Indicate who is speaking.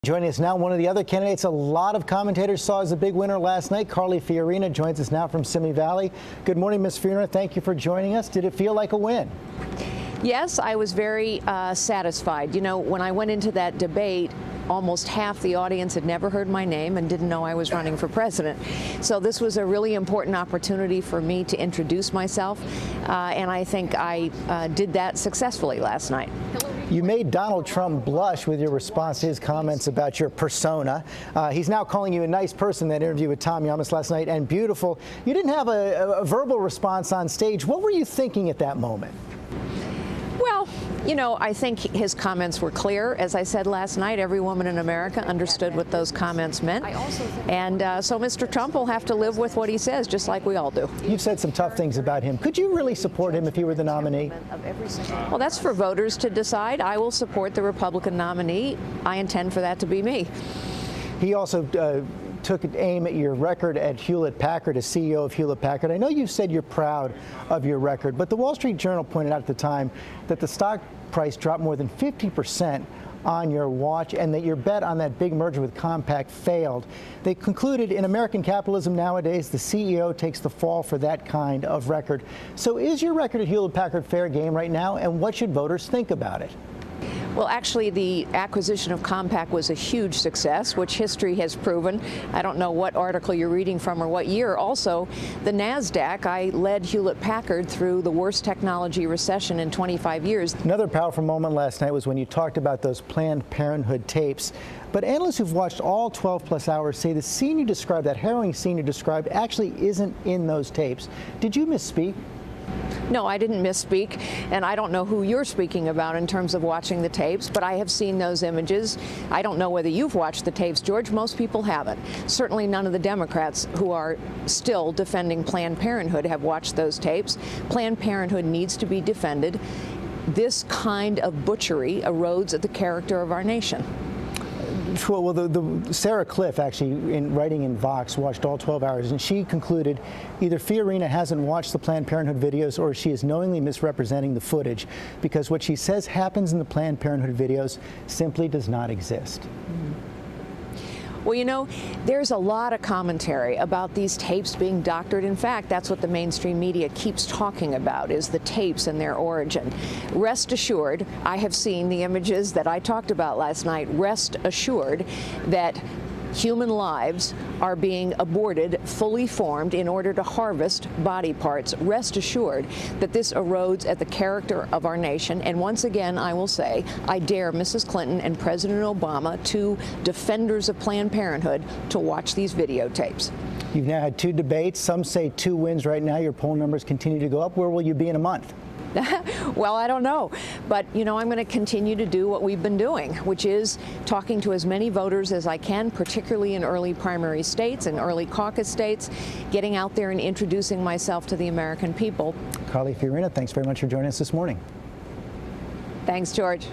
Speaker 1: Joining us now, one of the other candidates a lot of commentators saw as a big winner last night. Fiorina joins us now from Simi Valley. Good morning, Ms. Fiorina. Thank you for joining us. Did it feel like a win?
Speaker 2: Yes, I was very satisfied. You know, when I went into that debate, almost half the audience had never heard my name and didn't know I was running for president. So this was a really important opportunity for me to introduce myself, and I think I did that successfully last night.
Speaker 1: You made Donald Trump blush with your response to his comments about your persona. He's now calling you a nice person, that interview with Tom Yamas last night, and beautiful. You didn't have a verbal response on stage. What were you thinking at that moment?
Speaker 2: Well, you know, I think his comments were clear. As I said last night, every woman in America understood what those comments meant. And so Mr. Trump will have to live with what he says, just like we all do.
Speaker 1: You've said some tough things about him. Could you really support him if he were the nominee?
Speaker 2: Well, that's for voters to decide. I will support the Republican nominee. I intend for that to be me.
Speaker 1: He also took aim at your record at Hewlett-Packard as CEO of Hewlett-Packard. I know you said you're proud of your record, but the Wall Street Journal pointed out at the time that the stock price dropped more than 50% on your watch and that your bet on that big merger with Compaq failed. They concluded in American capitalism nowadays, the CEO takes the fall for that kind of record. So is your record at Hewlett-Packard fair game right now, and what should voters think about it?
Speaker 2: Well, actually, the acquisition of Compaq was a huge success, which history has proven. I don't know what article you're reading from or what year. Also, the NASDAQ, I led Hewlett-Packard through the worst technology recession in 25 years.
Speaker 1: Another powerful moment last night was when you talked about those Planned Parenthood tapes. But analysts who've watched all 12-plus hours say the scene you described, that harrowing scene you described, actually isn't in those tapes. Did you misspeak?
Speaker 2: No, I didn't misspeak, and I don't know who you're speaking about in terms of watching the tapes, but I have seen those images. I don't know whether you've watched the tapes, George. Most people haven't. Certainly none of the Democrats who are still defending Planned Parenthood have watched those tapes. Planned Parenthood needs to be defended. This kind of butchery erodes the character of our nation.
Speaker 1: Well, the Sarah Cliff, actually, in writing in Vox, watched all 12 hours, and she concluded either Fiorina hasn't watched the Planned Parenthood videos or she is knowingly misrepresenting the footage, because what she says happens in the Planned Parenthood videos simply does not exist.
Speaker 2: Well, you know, there's a lot of commentary about these tapes being doctored. In fact, that's what the mainstream media keeps talking about, is the tapes and their origin. Rest assured, I have seen the images that I talked about last night. Rest assured that human lives are being aborted, fully formed, in order to harvest body parts. Rest assured that this erodes at the character of our nation. And once again, I will say, I dare Mrs. Clinton and President Obama, two defenders of Planned Parenthood, to watch these videotapes.
Speaker 1: You've now had 2 debates. Some say 2 wins right now. Your poll numbers continue to go up. Where will you be in a month?
Speaker 2: Well, I don't know. But, you know, I'm going to continue to do what we've been doing, which is talking to as many voters as I can, particularly in early primary states and early caucus states, getting out there and introducing myself to the American people.
Speaker 1: Fiorina, thanks very much for joining us this morning.
Speaker 2: Thanks, George.